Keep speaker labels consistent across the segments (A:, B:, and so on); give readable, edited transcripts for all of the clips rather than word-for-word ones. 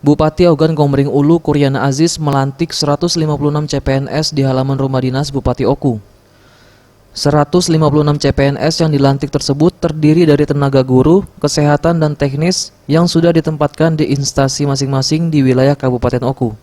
A: Bupati Ogan Komering Ulu Kuryana Aziz melantik 156 CPNS di halaman rumah dinas Bupati Oku. 156 CPNS yang dilantik tersebut terdiri dari tenaga guru, kesehatan, dan teknis yang sudah ditempatkan di instansi masing-masing di wilayah Kabupaten Oku.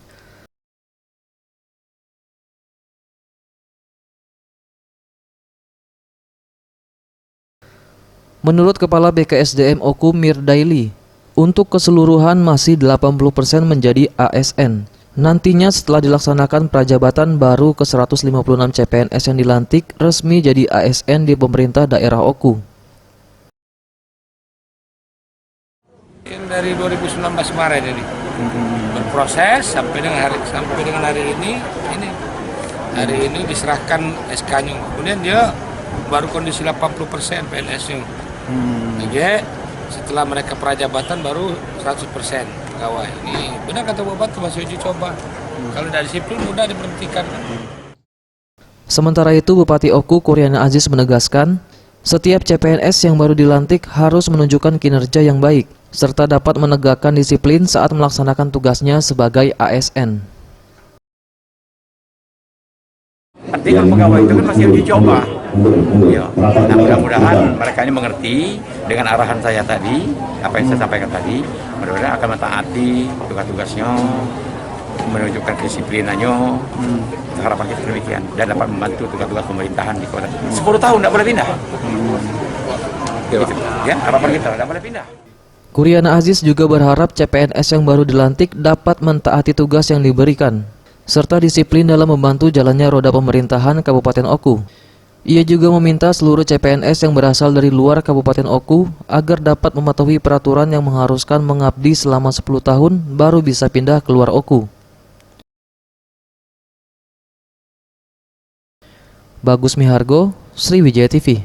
A: Menurut Kepala BKSDM Oku Mirdaili, untuk keseluruhan masih 80% menjadi ASN. Nantinya setelah dilaksanakan prajabatan baru ke 156 CPNS yang dilantik resmi jadi ASN di pemerintah daerah Oku.
B: Dari 2019 kemarin ini berproses sampai dengan hari ini diserahkan SK-nya. Kemudian dia baru kondisi 80% PNS-nya. Setelah mereka prajabatan baru 100% pegawai. Ini benar kata Bupati, masih uji coba. Kalau tidak disiplin mudah diberhentikan.
A: Sementara itu Bupati Oku Kuryana Aziz menegaskan, setiap CPNS yang baru dilantik harus menunjukkan kinerja yang baik, serta dapat menegakkan disiplin saat melaksanakan tugasnya sebagai ASN.
C: Artinya pegawai itu kan masih uji coba. Ya. Nah, mudah-mudahan mereka ini mengerti dengan arahan saya tadi, apa yang saya sampaikan tadi, mudah-mudahan akan mentaati tugas-tugasnya, menunjukkan kedisiplinannya. Harapan kita demikian dan dapat membantu tugas-tugas pemerintahan di kota. 10 tahun tidak boleh pindah. Gitu. Ya, harapan kita tidak boleh pindah.
A: Kuryana Aziz juga berharap CPNS yang baru dilantik dapat mentaati tugas yang diberikan, serta disiplin dalam membantu jalannya roda pemerintahan Kabupaten Oku. Ia juga meminta seluruh CPNS yang berasal dari luar Kabupaten Oku agar dapat mematuhi peraturan yang mengharuskan mengabdi selama 10 tahun baru bisa pindah keluar Oku. Bagus Mihargo, Sriwijaya TV.